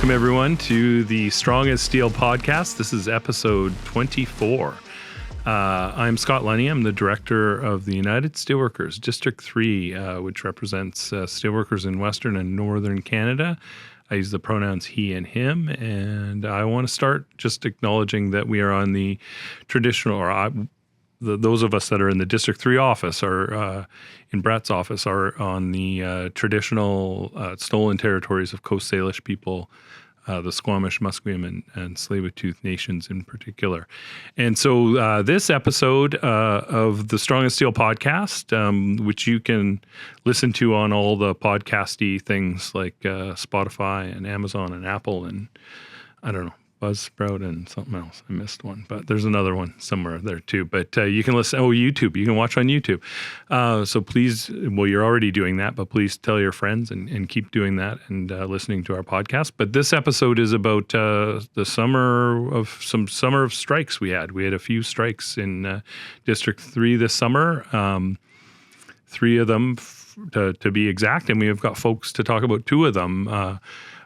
Welcome, everyone, to the Strong as Steel podcast. This is episode 24. I'm Scott Lunny. I'm the director of the United Steelworkers District 3, which represents steelworkers in Western and Northern Canada. I use the pronouns he and him, and I want to start just acknowledging that we are on the traditional, those of us that are in the District 3 office or in Brett's office are on the traditional stolen territories of Coast Salish people, the Squamish, Musqueam, and Tsleil-Waututh nations in particular. And so this episode of the Strong as Steel podcast, which you can listen to on all the podcasty things like Spotify and Amazon and Apple and I don't know, Buzzsprout and something else. I missed one, but there's another one somewhere there too. But you can listen. YouTube. You can watch on YouTube. So please, well, you're already doing that, but please tell your friends and keep doing that and listening to our podcast. But this episode is about the summer of strikes we had. We had a few strikes in District 3 this summer. 3 of them to be exact, and we have got folks to talk about 2 of them.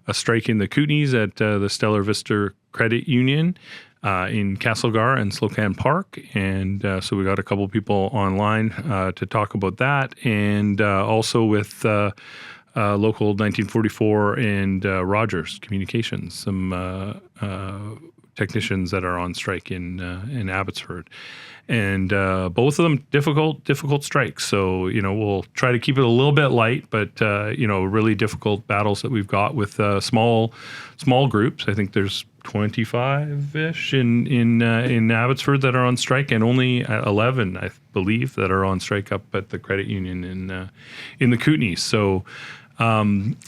A strike in the Kootenays at the StellerVista Credit Union in Castlegar and Slocan Park. And so we got a couple people online to talk about that. And also with Local 1944 and Rogers Communications, some technicians that are on strike in Abbotsford. And both of them difficult strikes. So, we'll try to keep it a little bit light, but, really difficult battles that we've got with small groups. I think there's 25-ish in Abbotsford that are on strike, and only 11, I believe, that are on strike up at the credit union in the Kootenays. So,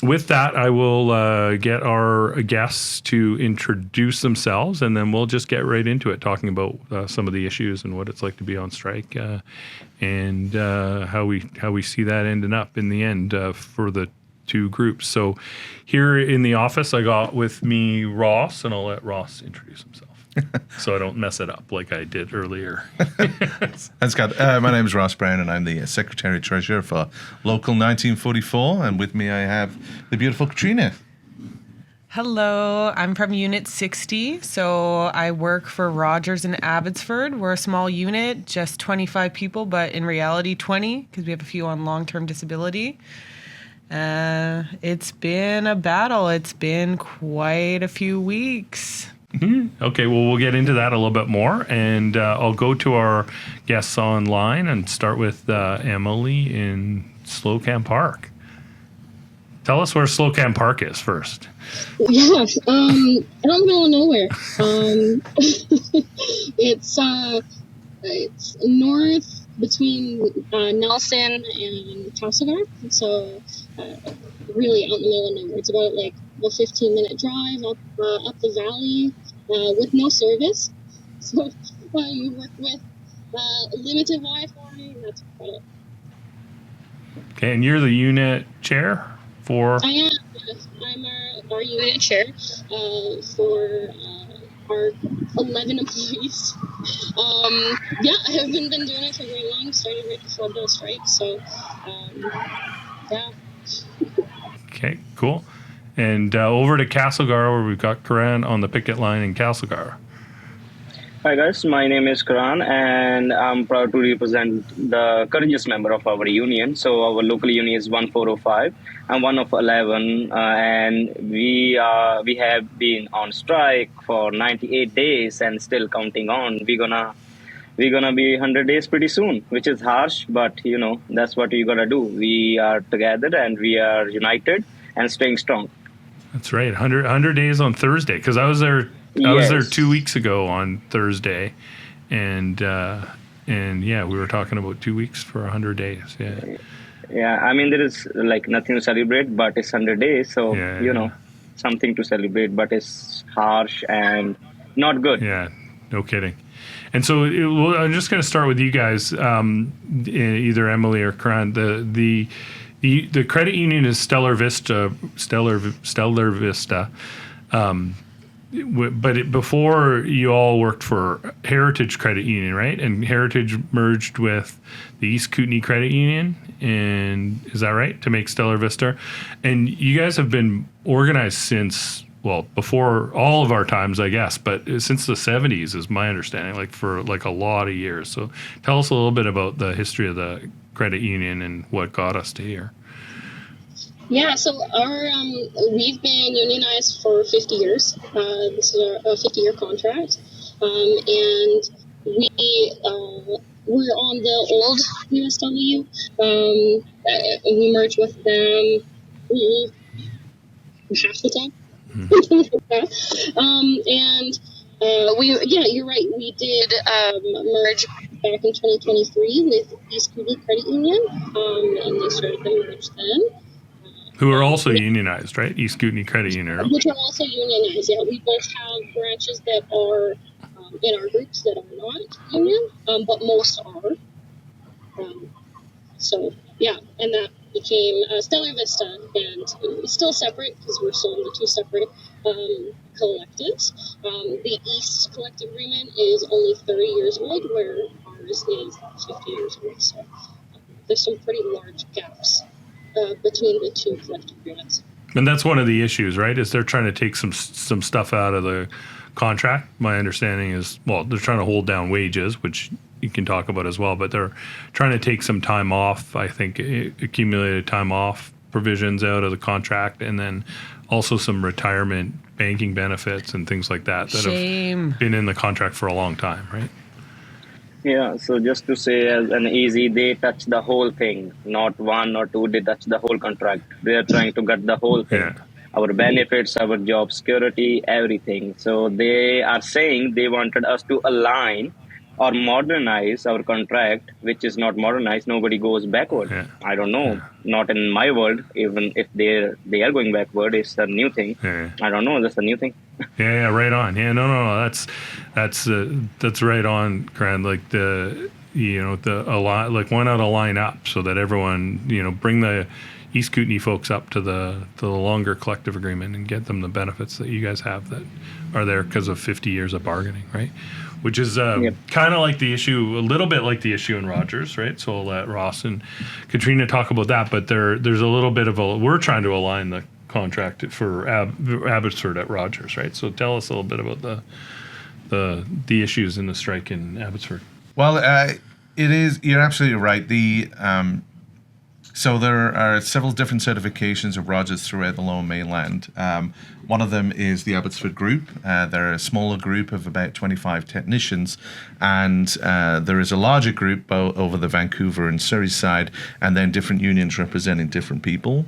with that, I will get our guests to introduce themselves, and then we'll just get right into it, talking about some of the issues and what it's like to be on strike, and how we see that ending up in the end for the 2 groups. So here in the office, I got with me Ross, and I'll let Ross introduce himself. So I don't mess it up like I did earlier. Thanks, Scott. My name is Ross Brown, and I'm the Secretary Treasurer for Local 1944. And with me, I have the beautiful Katrina. Hello, I'm from Unit 60. So I work for Rogers in Abbotsford. We're a small unit, just 25 people, but in reality 20 because we have a few on long-term disability. It's been a battle. It's been quite a few weeks. Mm-hmm. Okay, well, we'll get into that a little bit more, and I'll go to our guests online and start with Emily in Slocan Park. Tell us where Slocan Park is first. Yeah, out in the middle of nowhere. It's north between Nelson and Castlegar, so really out in the middle of nowhere. It's about like a 15-minute drive up the valley with no service. So you work with limited Wi-Fi, and that's about it. Okay, and you're the unit chair for? I am. I'm our unit chair for our 11 employees. I haven't been doing it for very long. Started right before the strike, so yeah. Okay, cool. And over to Castlegar, where we've got Karan on the picket line in Castlegar. Hi guys, my name is Karan, and I'm proud to represent the courageous member of our union. So our local union is 1405. I'm one of 11, and we have been on strike for 98 days and still counting on. We're gonna be 100 days pretty soon, which is harsh, but that's what we gotta do. We are together and we are united and staying strong. That's right, 100 days on Thursday, because I was there. I was there 2 weeks ago on Thursday, and yeah, we were talking about 2 weeks for 100 days. Yeah. Yeah, I mean, there is like nothing to celebrate, but it's 100 days, so something to celebrate, but it's harsh and not good. Yeah, no kidding. And so I'm just going to start with you guys, either Emily or Karan. The credit union is StellerVista. But before you all worked for Heritage Credit Union, right? And Heritage merged with the East Kootenay Credit Union, and is that right? To make StellerVista. And you guys have been organized since before all of our times, I guess, but since the 70s is my understanding, like for like a lot of years. So tell us a little bit about the history of the credit union and what got us to here. Yeah, so we've been unionized for 50 years. This is a 50-year contract, and we're on the old USW. We merged with them half the time. You're right. We did merge back in 2023 with USW Credit Union, and they started the merge then. Who are also unionized, right? East Kootenay Credit Union. Which are also unionized, yeah. We both have branches that are in our groups that are not union, but most are. And that became StellerVista, and it's still separate because we're still in the two separate collectives. The East collective agreement is only 30 years old, where ours is 50 years old. So there's some pretty large gaps between the two collective agreements. And that's one of the issues, right? Is they're trying to take some stuff out of the contract. My understanding is, they're trying to hold down wages, which you can talk about as well, but they're trying to take some time off, I think accumulated time off provisions out of the contract, and then also some retirement banking benefits and things like that have been in the contract for a long time, right? Yeah, so just to say as an easy, they touch the whole thing, not one or two, they touch the whole contract. They are trying to get the whole thing. Yeah. Our benefits, our job security, everything. So they are saying they wanted us to align or modernize our contract, which is not modernized. Nobody goes backward. Yeah. I don't know. Yeah. Not in my world. Even if they are going backward, it's a new thing. Yeah. I don't know. That's a new thing. Yeah, right on. Yeah, no. That's right on, Grant. Like why not align up so that everyone, bring the East Kootenay folks up to the longer collective agreement and get them the benefits that you guys have that are there because of 50 years of bargaining, right? Which is kind of like the issue, a little bit like the issue in Rogers, right? So I'll let Ross and Katrina talk about that, but there's a little bit of we're trying to align the contract for Abbotsford at Rogers, right? So tell us a little bit about the issues in the strike in Abbotsford. Well, it is, you're absolutely right. So there are several different certifications of Rogers throughout the Lower Mainland. One of them is the Abbotsford group. They're a smaller group of about 25 technicians, and there is a larger group over the Vancouver and Surrey side, and then different unions representing different people.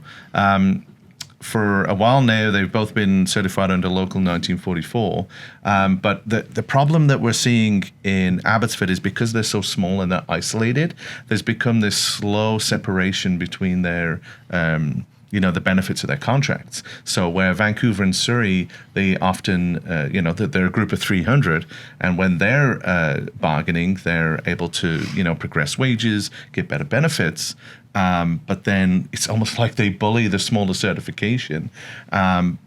For a while now, they've both been certified under Local 1944. But the problem that we're seeing in Abbotsford is because they're so small and they're isolated, there's become this slow separation between their, the benefits of their contracts. So where Vancouver and Surrey, they often, they're a group of 300, and when they're bargaining, they're able to, progress wages, get better benefits. But then it's almost like they bully the smaller certification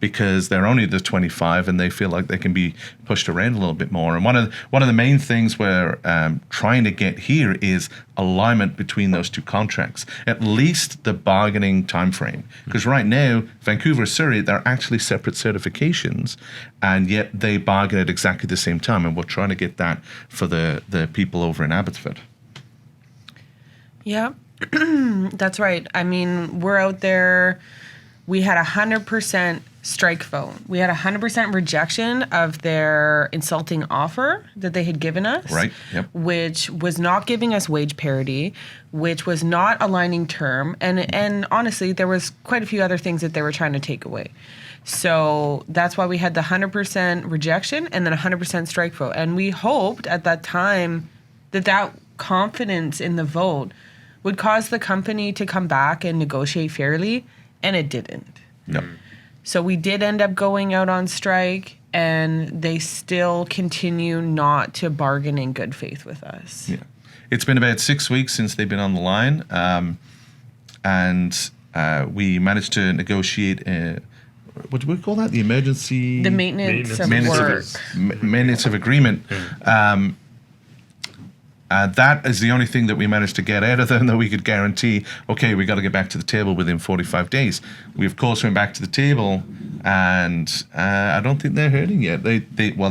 because they're only the 25 and they feel like they can be pushed around a little bit more. And one of the main things we're trying to get here is alignment between those two contracts, at least the bargaining time frame. Because right now, Vancouver, Surrey, they're actually separate certifications, and yet they bargain at exactly the same time. And we're trying to get that for the people over in Abbotsford. Yeah. That's right. I mean, we're out there. We had 100% strike vote. We had 100% rejection of their insulting offer that they had given us, right? Yep. Which was not giving us wage parity, which was not aligning term, and honestly, there was quite a few other things that they were trying to take away. So that's why we had the 100% rejection and then 100% strike vote. And we hoped at that time that confidence in the vote would cause the company to come back and negotiate fairly, and it didn't. No. So we did end up going out on strike, and they still continue not to bargain in good faith with us. Yeah. It's been about 6 weeks since they've been on the line, and we managed to negotiate what do we call that? The emergency... The maintenance of work. Maintenance of agreement. That is the only thing that we managed to get out of them that we could guarantee, okay, we got to get back to the table within 45 days. We, of course, went back to the table, and I don't think they're hurting yet. They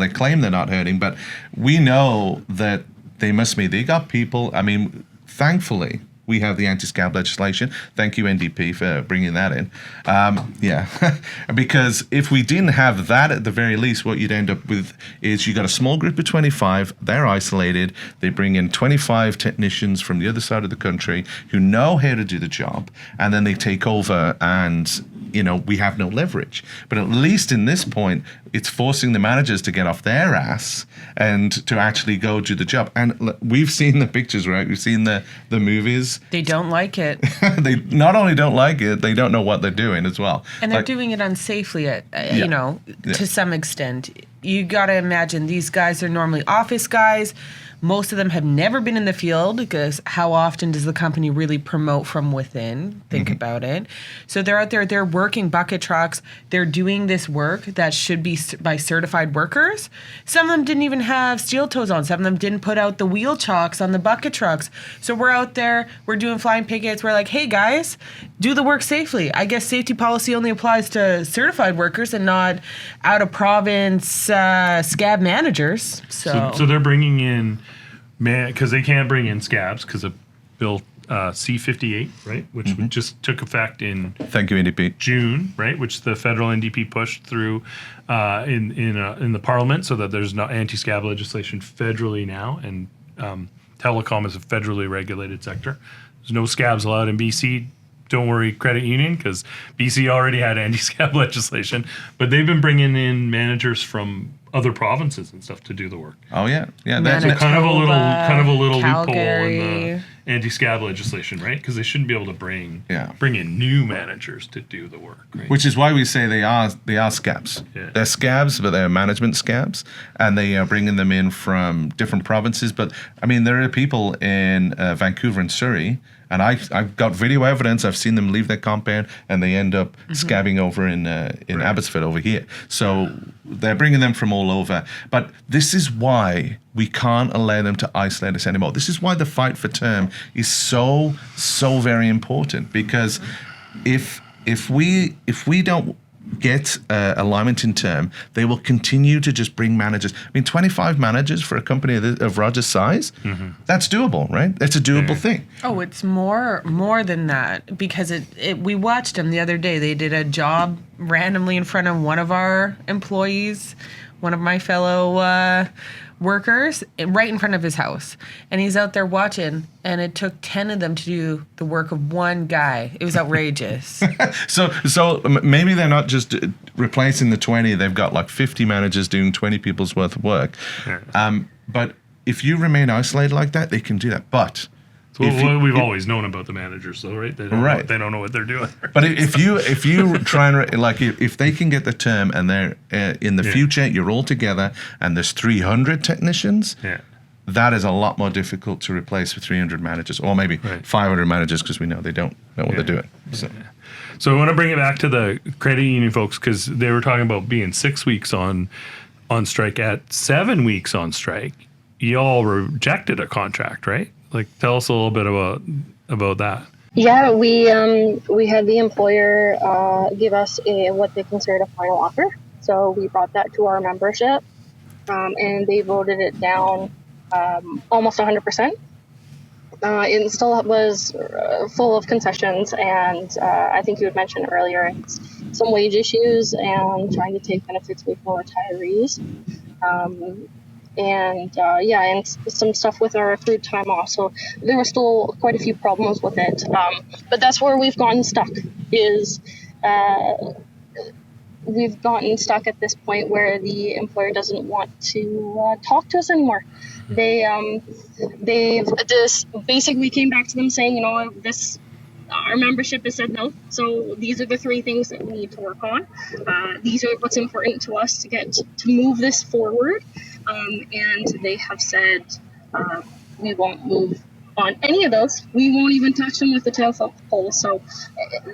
claim they're not hurting, but we know that they must be. They got people, I mean, thankfully, we have the anti-scab legislation. Thank you, NDP, for bringing that in. Because if we didn't have that, at the very least, what you'd end up with is you got a small group of 25. They're isolated. They bring in 25 technicians from the other side of the country who know how to do the job, and then they take over, and we have no leverage. But at least in this point, it's forcing the managers to get off their ass and to actually go do the job. And we've seen the pictures, right? We've seen the movies. They don't like it. They not only don't like it, they don't know what they're doing as well. And they're doing it unsafely, to some extent. You got to imagine these guys are normally office guys. Most of them have never been in the field, because how often does the company really promote from within? Think about it. So they're out there, they're working bucket trucks. They're doing this work that should be by certified workers. Some of them didn't even have steel toes on. Some of them didn't put out the wheel chocks on the bucket trucks. So we're out there, we're doing flying pickets. We're like, hey guys, do the work safely. I guess safety policy only applies to certified workers and not out of province scab managers. So they're bringing in, because they can't bring in scabs because of Bill C-58, right, which just took effect in Thank you, NDP. June, right, which the federal NDP pushed through in the Parliament, so that there's no anti-scab legislation federally now, and telecom is a federally regulated sector. There's no scabs allowed in BC. Don't worry, credit union, because BC already had anti-scab legislation, but they've been bringing in managers from other provinces and stuff to do the work. Oh yeah. That's kind of a little Calgary. loophole in the anti-scab legislation, right? Because they shouldn't be able to bring in new managers to do the work, right? Which is why we say they are scabs. Yeah. They're scabs, but they're management scabs, and they are bringing them in from different provinces. But I mean, there are people in Vancouver and Surrey, and I've got video evidence. I've seen them leave their compound, and they end up scabbing over in Abbotsford over here. So they're bringing them from all over. But this is why we can't allow them to isolate us anymore. This is why the fight for term is so very important, because if we don't get alignment in term, they will continue to just bring managers. I mean, 25 managers for a company of Rogers' size, that's doable, right? That's a doable thing. Oh, it's more than that, because we watched them the other day. They did a job randomly in front of one of our employees, one of my fellow workers, right in front of his house. And he's out there watching, and it took 10 of them to do the work of one guy. It was outrageous. So maybe they're not just replacing the 20. They've got like 50 managers doing 20 people's worth of work. But if you remain isolated like that, they can do that. But we've always known about the managers, though, right? They don't know what they're doing. But if you try and if they can get the term, and they're in the future, you're all together, and there's 300 technicians. Yeah. That is a lot more difficult to replace with 300 managers, or maybe 500 managers, because we know they don't know what they're doing. So I want to bring it back to the credit union folks, because they were talking about being 6 weeks on strike. At 7 weeks on strike, you all rejected a contract, right? Like, tell us a little bit about that. Yeah, we had the employer give us what they considered a final offer. So we brought that to our membership, and they voted it down almost 100%. It still was full of concessions, and I think you had mentioned earlier, it's some wage issues and trying to take benefits away from retirees. And some stuff with our accrued time off. So there were still quite a few problems with it. But that's where we've gotten stuck, is we've gotten stuck at this point where the employer doesn't want to talk to us anymore. They've just basically came back to them saying, our membership has said no. So these are the 3 things that we need to work on. These are what's important to us to move this forward. And they have said we won't move on any of those. We won't even touch them with the tail pole. So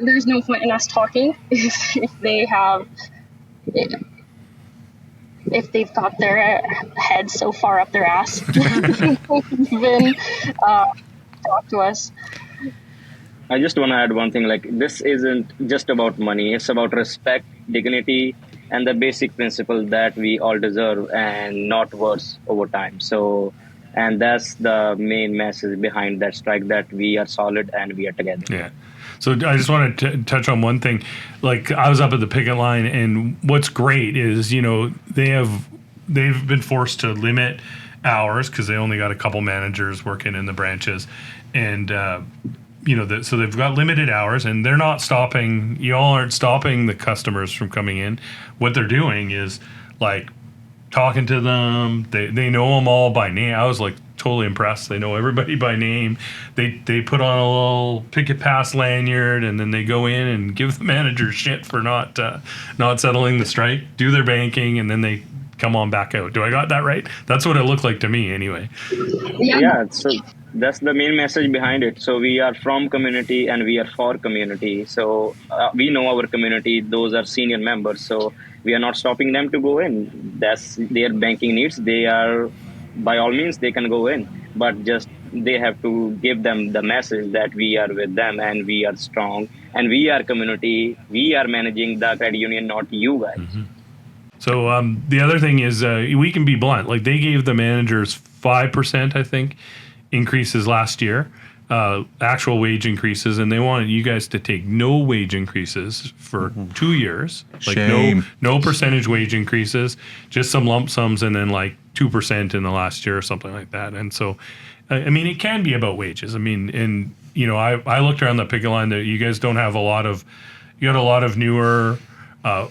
there's no point in us talking if they have if they've got their head so far up their ass, even talk to us. I just want to add one thing. Like, this isn't just about money. It's about respect, dignity, and the basic principle that we all deserve, and not worse over time. So, and that's the main message behind that strike, that we are solid and we are together. Yeah. So I just want to touch on one thing. Like, I was up at the picket line, and what's great is, they've been forced to limit hours because they only got a couple managers working in the branches, and so they've got limited hours, and they're not stopping. Y'all aren't stopping the customers from coming in. What they're doing is like talking to them. They know them all by name. I was like totally impressed. They know everybody by name. They put on a little picket pass lanyard, and then they go in and give the manager shit for not settling the strike, do their banking, and then they come on back out. Do I got that right? That's what it looked like to me anyway. Yeah, so that's the main message behind it. So we are from community and we are for community. So we know our community, those are senior members. So we are not stopping them to go in. That's their banking needs. They are, by all means, they can go in, but just they have to give them the message that we are with them and we are strong and we are community. We are managing the credit union, not you guys. Mm-hmm. So the other thing is we can be blunt. Like, they gave the managers 5%, I think, increases last year, actual wage increases, and they wanted you guys to take no wage increases for 2 years. Like, Shame. no percentage wage increases, just some lump sums, and then like 2% in the last year or something like that. And so, I mean, it can be about wages. I mean, and I looked around the picket line that you guys don't have you got a lot of newer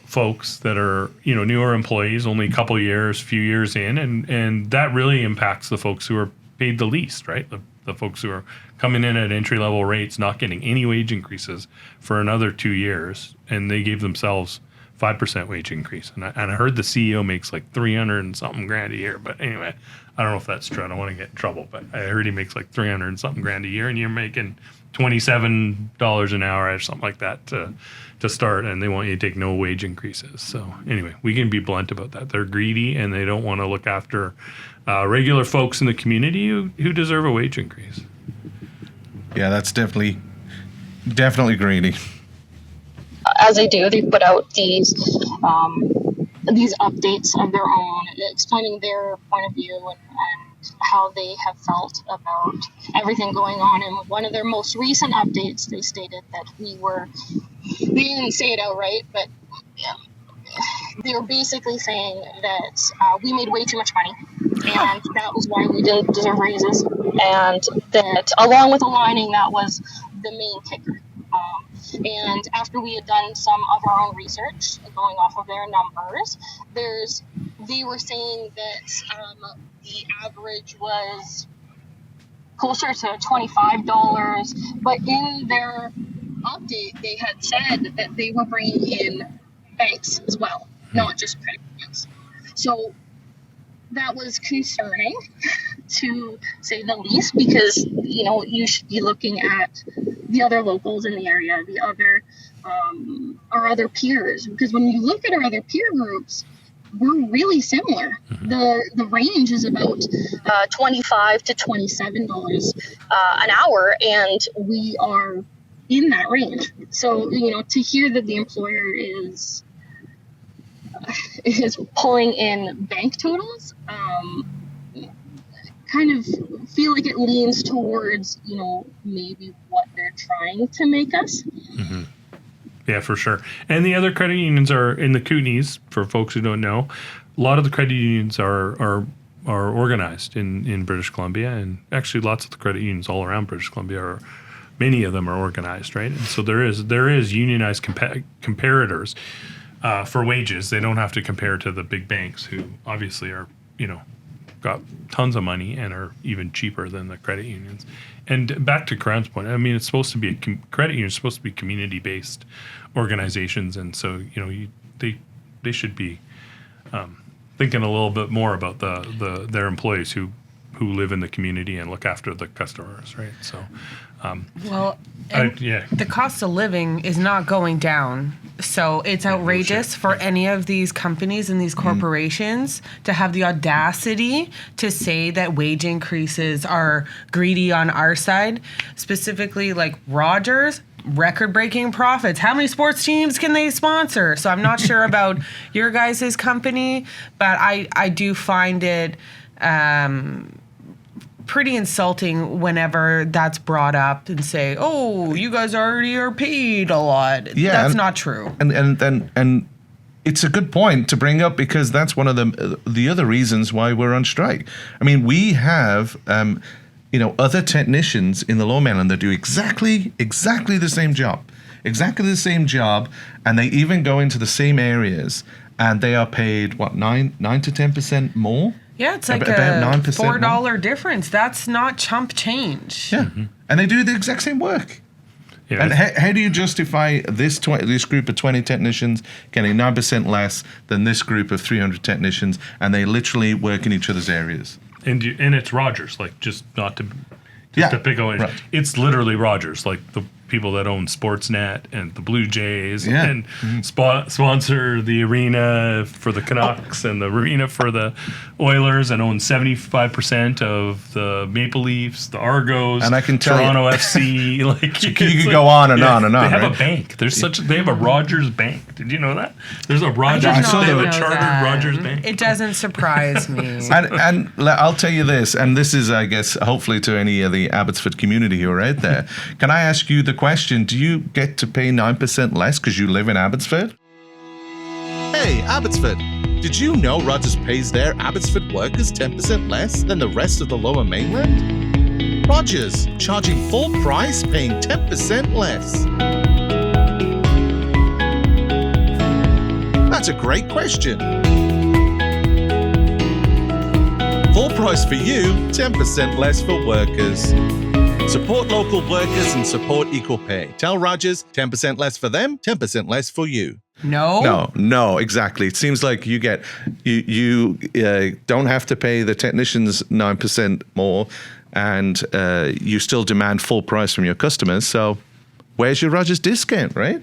folks that are, newer employees, only a few years in, and that really impacts the folks who are paid the least, right? The folks who are coming in at entry level rates, not getting any wage increases for another 2 years, and they gave themselves 5% wage increase. And I heard the CEO makes like 300 and something grand a year. But anyway, I don't know if that's true. I don't want to get in trouble, but I heard he makes like 300 and something grand a year, and you're making $27 an hour or something like that to start, and they want you to take no wage increases. So anyway, we can be blunt about that. They're greedy, and they don't want to look after regular folks in the community who deserve a wage increase. Yeah, that's definitely greedy. As they do, they put out these updates of their own, explaining their point of view and how they have felt about everything going on. And one of their most recent updates, they stated that they didn't say it outright, but they were basically saying that we made way too much money, and that was why we didn't deserve raises, and that along with aligning, that was the main kicker. And after we had done some of our own research, going off of their numbers, they were saying that the average was closer to $25, but in their update, they had said that they were bringing in banks as well, not just credit unions. So that was concerning, to say the least, because you should be looking at the other locals in the area, our other peers, because when you look at our other peer groups, we're really similar. The range is about $25 to $27 an hour, and we are in that range. So to hear that the employer is pulling in bank totals, kind of feel like it leans towards, maybe what they're trying to make us. Mm-hmm. Yeah, for sure. And the other credit unions are in the Kootenays, for folks who don't know. A lot of the credit unions are organized in British Columbia, and actually lots of the credit unions all around British Columbia many of them are organized, right? And so there is unionized comparators for wages. They don't have to compare to the big banks, who obviously are, got tons of money and are even cheaper than the credit unions. And back to Karan's point, I mean, it's supposed to be credit unions are supposed to be community-based organizations, and so they should be thinking a little bit more about their employees who who live in the community and look after the customers, right? So, Well, and the cost of living is not going down. So it's outrageous for any of these companies and these corporations to have the audacity to say that wage increases are greedy on our side. Specifically, like Rogers, record-breaking profits. How many sports teams can they sponsor? So I'm not sure about your guys' company, but I do find it pretty insulting whenever that's brought up and say, "Oh, you guys already are paid a lot." Yeah, that's not true. And it's a good point to bring up, because that's one of the other reasons why we're on strike. I mean, we have other technicians in the Lower Mainland that do exactly the same job, and they even go into the same areas, and they are paid what 9 to 10% more. Yeah, it's like about a 9% $4 difference. That's not chump change. Yeah, and they do the exact same work. yeah, And how do you justify this group of 20 technicians getting 9% less than this group of 300 technicians, and they literally work in each other's areas? and it's Rogers, like just not to to pick on. Right. It's literally Rogers, like the people that own Sportsnet and the Blue Jays and sponsor the arena for the Canucks and the arena for the Oilers, and own 75% of the Maple Leafs, the Argos, and I can tell Toronto FC. Like you could go on and on and on. They have right? a bank. They have a Rogers bank. Did you know that? There's a Rogers. I saw They have that. a chartered Rogers bank. It doesn't surprise me. And I'll tell you this, and this is, I guess, hopefully to any of the Abbotsford community who are out there. Can I ask you the question, do you get to pay 9% less because you live in Abbotsford? Hey, Abbotsford! Did you know Rogers pays their Abbotsford workers 10% less than the rest of the Lower Mainland? Rogers, charging full price, paying 10% less. That's a great question. Full price for you, 10% less for workers. Support local workers and support equal pay. Tell Rogers, 10% less for them, 10% less for you. No, exactly. It seems like you don't have to pay the technicians 9% more, and you still demand full price from your customers. So where's your Rogers discount, right?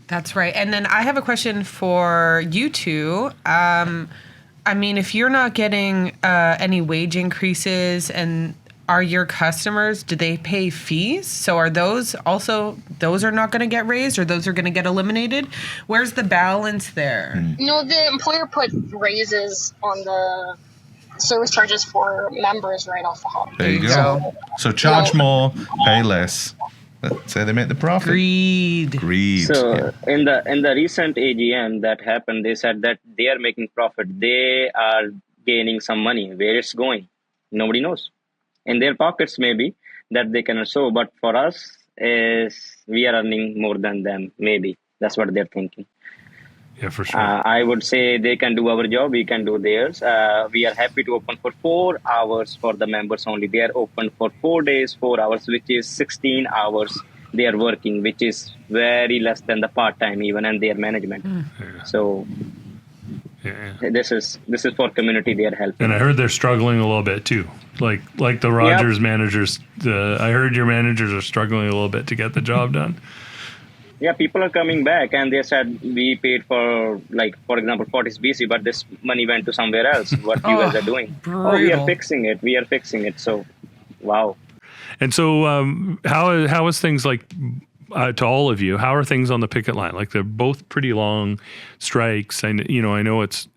That's right. And then I have a question for you two. I mean, if you're not getting any wage increases, and are your customers, do they pay fees? So are those are not going to get raised, or those are going to get eliminated? Where's the balance there? No, the employer put raises on the service charges for members right off the hop. There you go. So charge more, pay less. That's how they make the profit. Greed. So in the recent AGM that happened, they said that they are making profit. They are gaining some money. Where it's going, nobody knows. In their pockets, maybe, that they cannot show. But for us, is we are earning more than them. Maybe that's what they're thinking. Yeah, for sure. I would say they can do our job. We can do theirs. We are happy to open for 4 hours for the members only. They are open for 4 days, 4 hours, which is 16 hours they are working, which is very less than the part-time even, and their management. Yeah. So this is for community. They are helping. And I heard they're struggling a little bit too. Like the Rogers managers. I heard your managers are struggling a little bit to get the job done. Yeah, people are coming back, and they said we paid for, like, for example, Fortis BC, but this money went to somewhere else. What you guys are doing? Brutal. Oh, we are fixing it. So, wow. And so, how is things like to all of you? How are things on the picket line? Like, they're both pretty long strikes. I know it's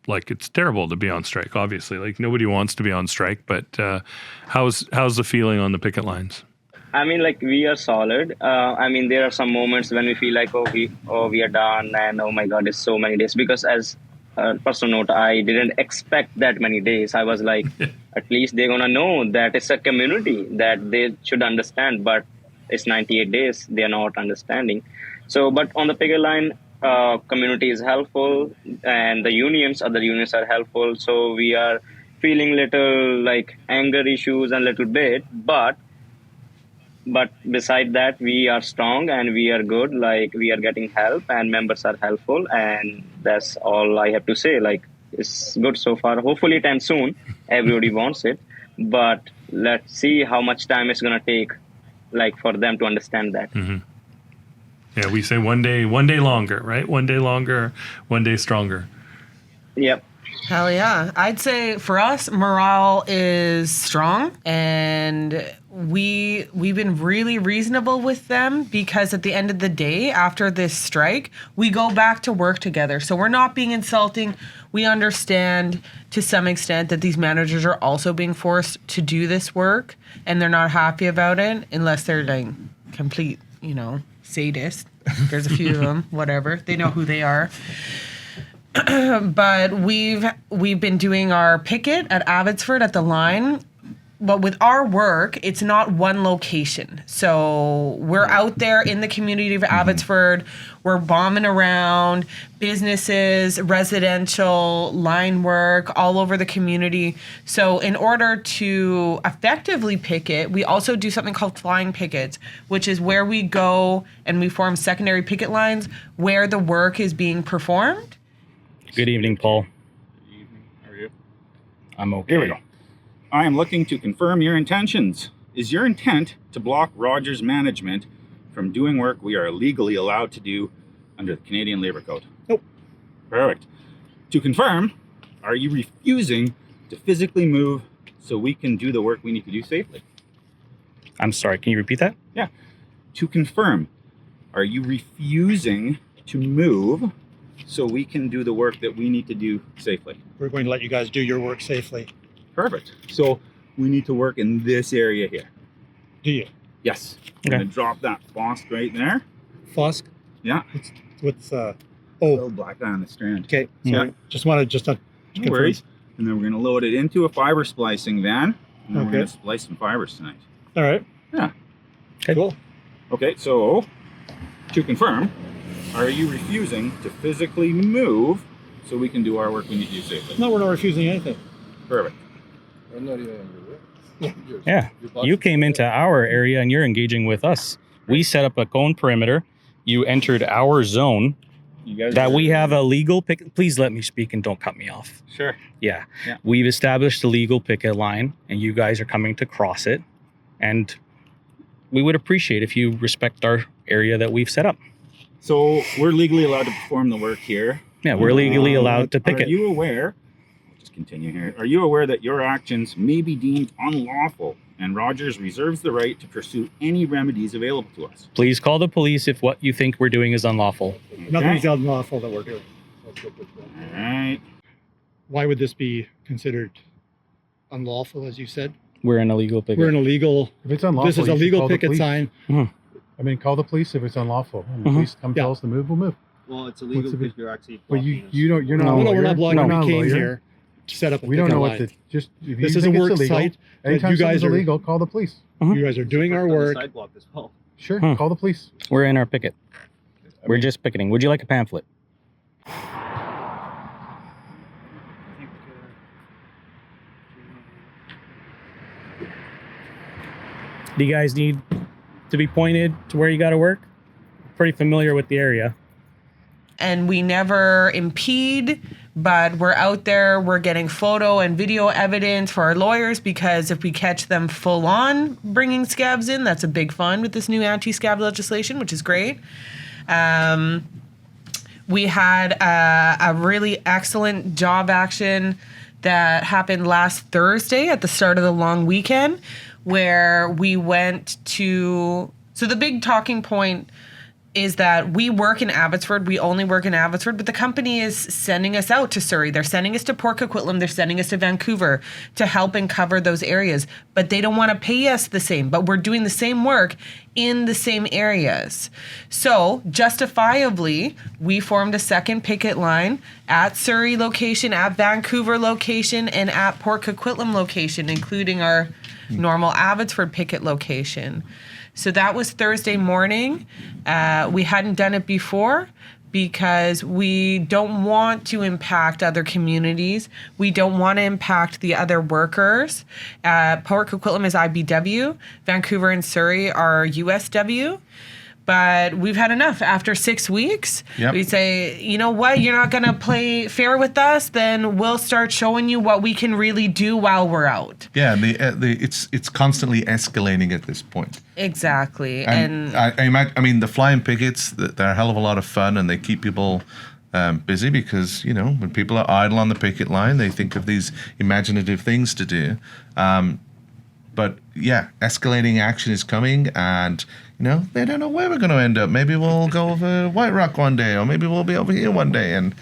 like it's terrible to be on strike. Obviously, like nobody wants to be on strike. But how's the feeling on the picket lines? I mean, like, we are solid. I mean, there are some moments when we feel like, we are done, and oh my God, it's so many days. Because as a personal note, I didn't expect that many days. I was like, at least they're gonna know that it's a community that they should understand. But it's 98 days; they are not understanding. So, but on the picket line, community is helpful, and the other unions are helpful. So we are feeling little like anger issues and little bit, but beside that, we are strong and we are good. Like, we are getting help and members are helpful, and that's all I have to say. Like, it's good so far. Hopefully it ends soon. Everybody wants it. but let's see how much time it's going to take, like, for them to understand that. Yeah, we say one day longer, right? One day longer, one day stronger. Yep. Hell yeah. I'd say for us, morale is strong, and we've been really reasonable with them, because at the end of the day, after this strike, we go back to work together. So we're not being insulting. We understand to some extent that these managers are also being forced to do this work, and they're not happy about it unless they're like complete, sadist. There's a few of them, whatever. They know who they are. But we've been doing our picket at Abbotsford at the line. But with our work, it's not one location. So we're out there in the community of Abbotsford. We're bombing around businesses, residential, line work, all over the community. So in order to effectively picket, we also do something called flying pickets, which is where we go and we form secondary picket lines where the work is being performed. Good evening, Paul. Good evening. How are you? I'm okay. Here we go. I am looking to confirm your intentions. Is your intent to block Rogers management from doing work we are legally allowed to do under the Canadian Labour Code? Nope. Perfect. To confirm, are you refusing to physically move so we can do the work we need to do safely? I'm sorry, can you repeat that? Yeah. To confirm, are you refusing to move so we can do the work that we need to do safely? We're going to let you guys do your work safely. Perfect. So we need to work in this area here. Do you? Yes. Okay. I'm going to drop that Fosk right there. Fosk? Yeah. What's Little black guy on the strand. okay. So Yeah. just wanted to No confirm. worries. And then we're going to load it into a fiber splicing van. And then we're Okay. going to splice some fibers tonight. All right. Yeah. Okay. Cool. Okay, so to confirm, are you refusing to physically move so we can do our work we need to do safely? No, we're not refusing anything. Perfect. I'm not even under it. Yeah. You came into our area and you're engaging with us. We set up a cone perimeter. You entered our zone You guys that are- we have a legal picket. Please let me speak and don't cut me off. Sure. Yeah. Yeah. We've established a legal picket line and you guys are coming to cross it. And we would appreciate if you respect our area that we've set up. So we're legally allowed to perform the work here. Yeah, we're legally allowed to Are picket. you aware? I'll just continue here. Are you aware that your actions may be deemed unlawful and Rogers reserves the right to pursue any remedies available to us? Please call the police if what you think we're doing is unlawful. Nothing's unlawful that we're doing. All right. Why would this be considered unlawful, as you said? We're in a legal picket. We're in a legal. If it's unlawful, This is a you should legal call the picket police. sign. I mean, call the police if it's unlawful. And the Mhm. police come Yeah. tell us to move, we'll move. Well, it's illegal What's the because big- you're actually. But blocking us. you don't. You're not. No, a No, lawyer. we're not blocking. You're not We a came lawyer. here to set up a We don't picket know line. what the just. If you This is think a it's work illegal, site that anytime you guys something's are- illegal, call the police. You guys are doing our On the work. sidewalk as well. Sure, Hmm. call the police. We're in our picket. We're just picketing. Would you like a pamphlet? Do you guys need to be pointed to where you got to work? Pretty familiar with the area. And we never impede, but we're out there, we're getting photo and video evidence for our lawyers, because if we catch them full on bringing scabs in, that's a big fun with this new anti-scab legislation, which is great. We had a really excellent job action that happened last Thursday at the start of the long weekend, where we went to, so the big talking point is that we work in Abbotsford. We only work in Abbotsford, but the company is sending us out to Surrey. They're sending us to Port Coquitlam. They're sending us to Vancouver to help and cover those areas. But they don't want to pay us the same. But we're doing the same work in the same areas. So justifiably, we formed a second picket line at Surrey location, at Vancouver location, and at Port Coquitlam location, including our normal Abbotsford picket location. So that was Thursday morning. We hadn't done it before because we don't want to impact other communities. We don't want to impact the other workers. Port Coquitlam is IBW. Vancouver and Surrey are USW. But we've had enough. After 6 weeks, Yep. we say, you know what, you're not going to play fair with us, then we'll start showing you what we can really do while we're out. Yeah, and it's constantly escalating at this point. Exactly. And I mean, the flying pickets, they're a hell of a lot of fun, and they keep people busy because, you know, when people are idle on the picket line, they think of these imaginative things to do. But yeah, escalating action is coming, and you know, they don't know where we're going to end up. Maybe we'll go over White Rock one day, or maybe we'll be over here one day, and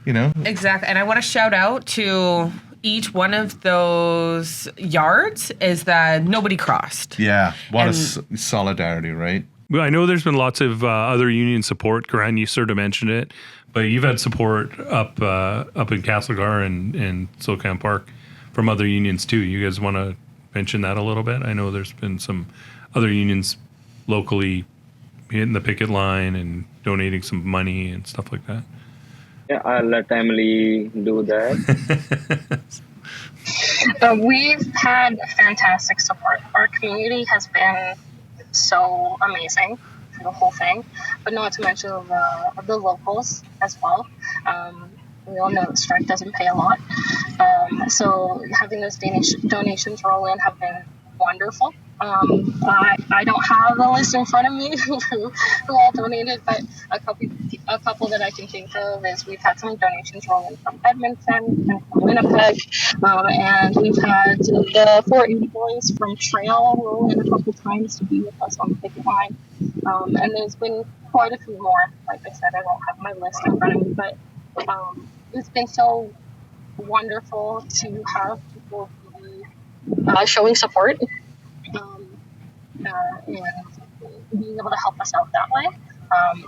you know. Exactly. And I want to shout out to each one of those yards is that nobody crossed. Yeah, what a solidarity, right? Well, I know there's been lots of other union support. Karan, you sort of mentioned it, but you've had support up in Castlegar and Slocan Park from other unions too. You guys want to mention that a little bit? I know there's been some other unions locally hitting the picket line and donating some money and stuff like that. Yeah, I'll let Emily do that. We've had fantastic support. Our community has been so amazing for the whole thing, but not to mention the locals as well. We all know the strike doesn't pay a lot. So having those donations roll in have been wonderful. I don't have the list in front of me who all donated, but a couple that I can think of is we've had some donations roll in from Edmonton and from Winnipeg, and we've had the 480 boys from Trail roll in a couple times to be with us on the picket line, and there's been quite a few more. Like I said, I don't have my list in front of me, but it's been so wonderful to have people be showing support. And being able to help us out that way.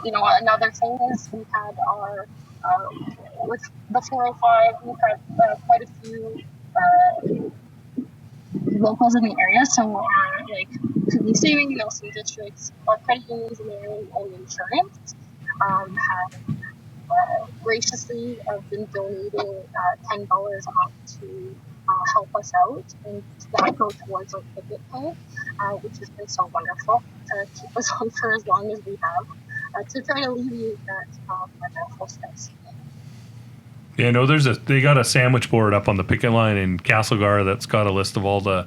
You know, another thing is we've had our, with the 405, we've had quite a few locals in the area. So, like Kootenays Saving, Nelson Districts, our credit unions in the area, and insurance have graciously been donating $10 a month to help us out, and that go towards our picket pay, which has been so wonderful to keep us on for as long as we have, to try to alleviate that financial stress. Yeah, no, they got a sandwich board up on the picket line in Castlegar that's got a list of all the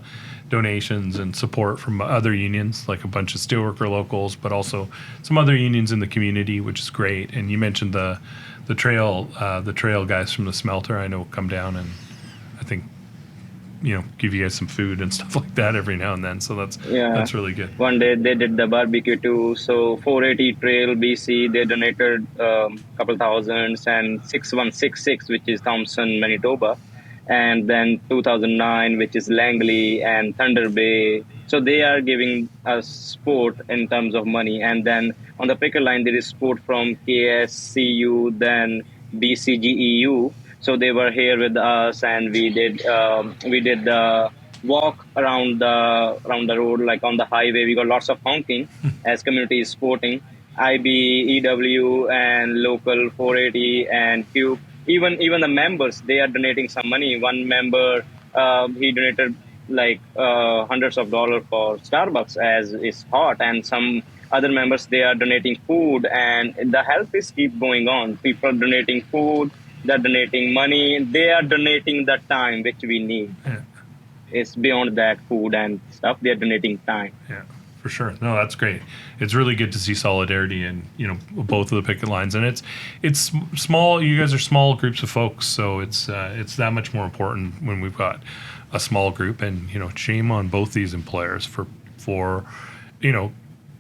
donations and support from other unions, like a bunch of steelworker locals, but also some other unions in the community, which is great. And you mentioned the trail guys from the smelter, I know, come down and I think, you know, give you guys some food and stuff like that every now and then. So that's really good. One day they did the barbecue too. So 480 Trail BC, they donated a couple thousands, and 6166, which is Thompson, Manitoba, and then 2009, which is Langley and Thunder Bay. So they are giving us support in terms of money. And then on the picket line, there is support from KSCU, then BCGEU. So they were here with us, and we did the walk around the road, like on the highway. We got lots of honking as community is supporting IB, EW, and Local 480 and Cube. Even the members, they are donating some money. One member, he donated like hundreds of dollars for Starbucks as it's hot, and some other members, they are donating food, and the help is keep going on. People are donating food. They're donating money. They are donating the time which we need. Yeah. It's beyond that food and stuff. They're donating time. Yeah, for sure. No, that's great. It's really good to see solidarity in, you know, both of the picket lines, and it's small. You guys are small groups of folks, so it's that much more important when we've got a small group. And you know, shame on both these employers for you know,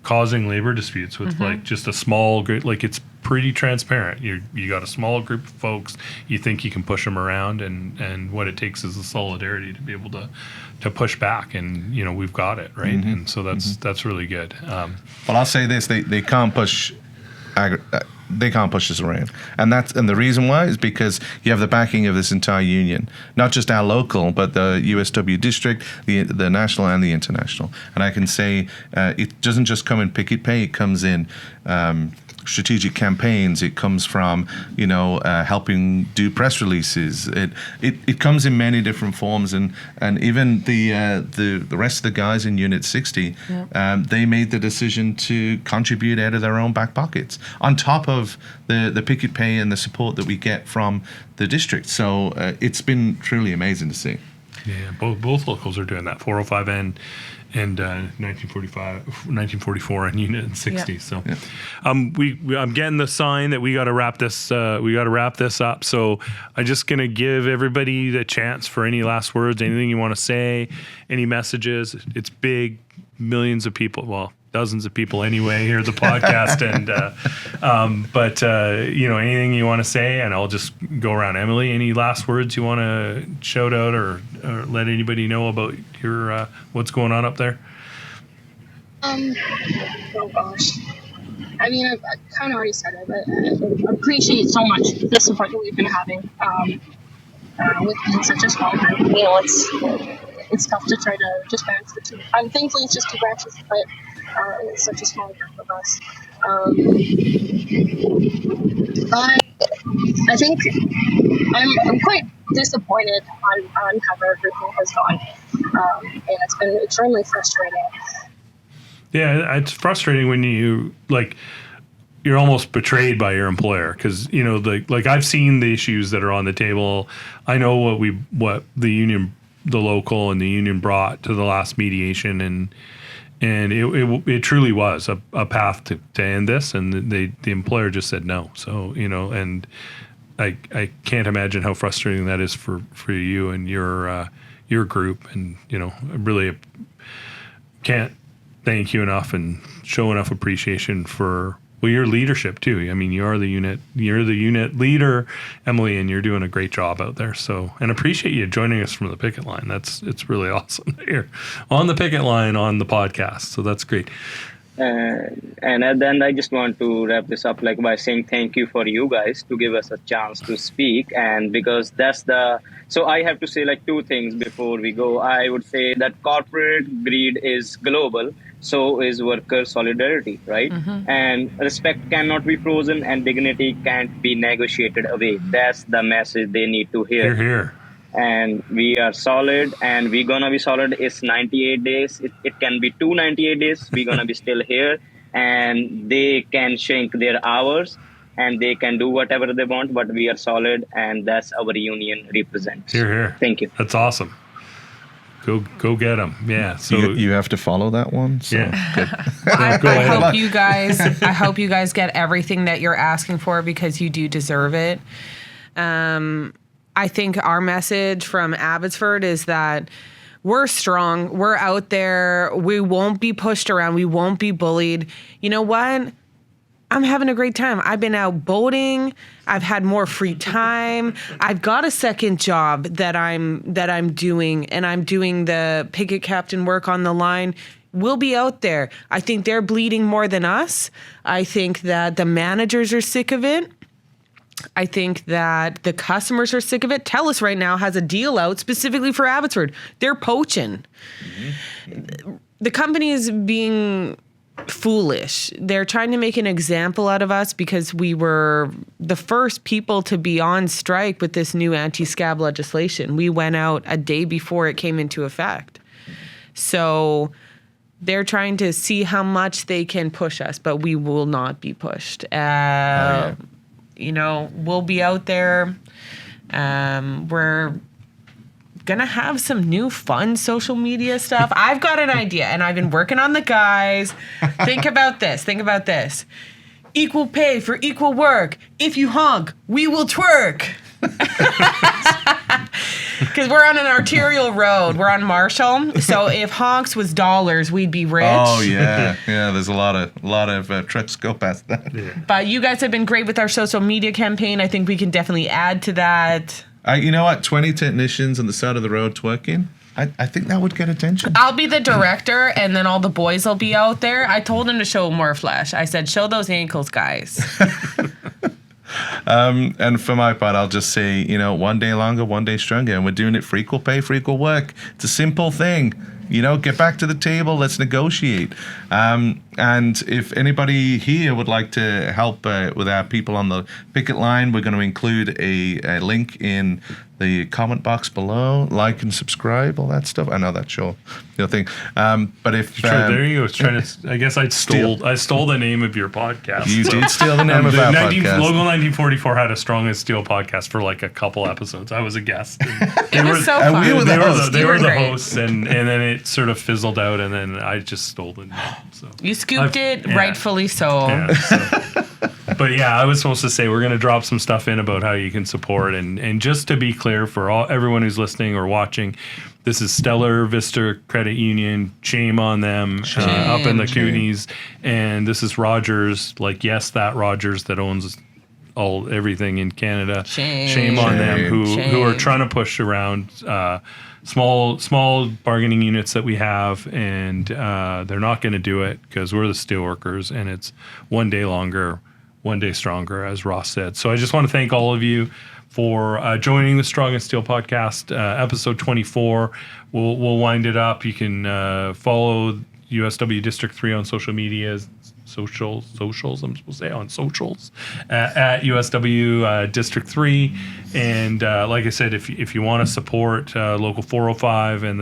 causing labor disputes with like just a small group. Like, it's pretty transparent. You got a small group of folks. You think you can push them around, and what it takes is the solidarity to be able to push back. And you know, we've got it right, and so that's really good. Well, I'll say this: they can't push they can't push us around. And the reason why is because you have the backing of this entire union, not just our local, but the USW District, the national and the international. And I can say it doesn't just come in picket pay; it comes in strategic campaigns. It comes from helping do press releases. It comes in many different forms, and even the rest of the guys in Unit 60, they made the decision to contribute out of their own back pockets on top of the picket pay and the support that we get from the district. So it's been truly amazing to see. Yeah, both locals are doing that, 405 and 1944 and Unit 60. Yeah. So, I'm getting the sign that we got to wrap this. We got to wrap this up. So, I'm just gonna give everybody the chance for any last words, anything you want to say, any messages. It's big, millions of people. Well, dozens of people anyway hear the podcast, and but anything you want to say, and I'll just go around. Emily, any last words you want to shout out or let anybody know about your what's going on up there? Oh gosh, I mean, I've kind of already said it, but I appreciate so much the support that we've been having with being such a small group. It's tough to try to just balance the two. Thankfully, it's just 2 branches, but it's such a small group of us. I think I'm quite disappointed on how our grouping has gone, and it's been extremely frustrating. Yeah, it's frustrating when you're almost betrayed by your employer, because like I've seen the issues that are on the table. I know what the union, the local, and the union brought to the last mediation, and it truly was a path to end this, and the employer just said no. So and I can't imagine how frustrating that is for you and your group, and I really can't thank you enough and show enough appreciation for your leadership too. I mean, you're the unit leader, Emily, and you're doing a great job out there. So, and appreciate you joining us from the picket line. It's really awesome that you're on the picket line on the podcast. So that's great. And at the end, I just want to wrap this up by saying thank you for you guys to give us a chance to speak. And because so I have to say 2 things before we go. I would say that corporate greed is global. So is worker solidarity, right? Mm-hmm. And respect cannot be frozen, and dignity can't be negotiated away. That's the message they need to hear. Hear. And we are solid, and we're gonna be solid. It's 98 days. It can be 298 days. We're gonna be still here, and they can shrink their hours, and they can do whatever they want. But we are solid, and that's our union represents. Here. Thank you. That's awesome. Go get them. Yeah. So you have to follow that one. So. Yeah. I hope you guys get everything that you're asking for, because you do deserve it. I think our message from Abbotsford is that we're strong. We're out there. We won't be pushed around. We won't be bullied. You know what? I'm having a great time. I've been out boating. I've had more free time. I've got a second job that I'm doing, and I'm doing the picket captain work on the line. We'll be out there. I think they're bleeding more than us. I think that the managers are sick of it. I think that the customers are sick of it. TELUS right now has a deal out specifically for Abbotsford. They're poaching. Mm-hmm. The company is being foolish. They're trying to make an example out of us because we were the first people to be on strike with this new anti-scab legislation. We went out a day before it came into effect. So they're trying to see how much they can push us, but we will not be pushed. We'll be out there. We're gonna have some new fun social media stuff. I've got an idea, and I've been working on the guys. Think about this. Equal pay for equal work. If you honk, we will twerk. Because we're on an arterial road. We're on Marshall. So if honks was dollars, we'd be rich. Oh, yeah. Yeah, there's a lot of trucks go past that. Yeah. But you guys have been great with our social media campaign. I think we can definitely add to that. You know what? 20 technicians on the side of the road twerking. I think that would get attention. I'll be the director, and then all the boys will be out there. I told them to show more flesh. I said, show those ankles, guys. And for my part, I'll just say, one day longer, one day stronger. And we're doing it for equal pay, for equal work. It's a simple thing. Get back to the table. Let's negotiate. And if anybody here would like to help with our people on the picket line, we're going to include a link in the comment box below. Like and subscribe, all that stuff. I know that's your thing. But if Sure, there you go. I guess I stole the name of your podcast. You did steal the name of our podcast. Local 1944 had a Strong as Steel podcast for like a couple episodes. I was a guest. It was so fun. we were the hosts. They were the great. hosts, and then it sort of fizzled out, and then I just stole the name. So You scooped it, rightfully so. Yeah, so. But yeah, I was supposed to say we're going to drop some stuff in about how you can support, and just to be clear for everyone who's listening or watching, this is StellerVista Credit Union. Shame on them up in the Kootenays, and this is Rogers. That Rogers that owns everything in Canada. Shame on them who are trying to push around small bargaining units that we have, and they're not going to do it because we're the steelworkers, and it's one day longer, one day stronger, as Ross said. So I just want to thank all of you for joining the Strong and Steel podcast, episode 24. We'll wind it up. You can follow USW District 3 on social media, socials, I'm supposed to say, on socials, at USW District 3. And like I said, if you want to support Local 405 and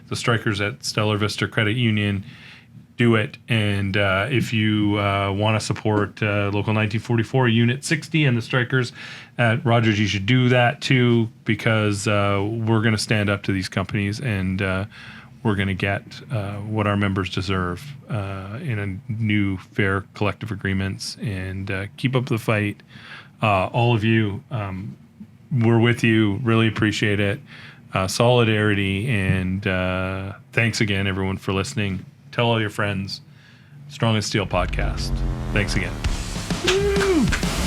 the strikers at StellerVista Credit Union, do it. And if you want to support Local 1944 Unit 60 and the strikers at Rogers, you should do that too, because we're going to stand up to these companies, and we're going to get what our members deserve in a new fair collective agreements, and keep up the fight. All of you, we're with you. Really appreciate it. Solidarity, and thanks again, everyone, for listening. Tell all your friends. Strong as Steel podcast. Thanks again. Woo!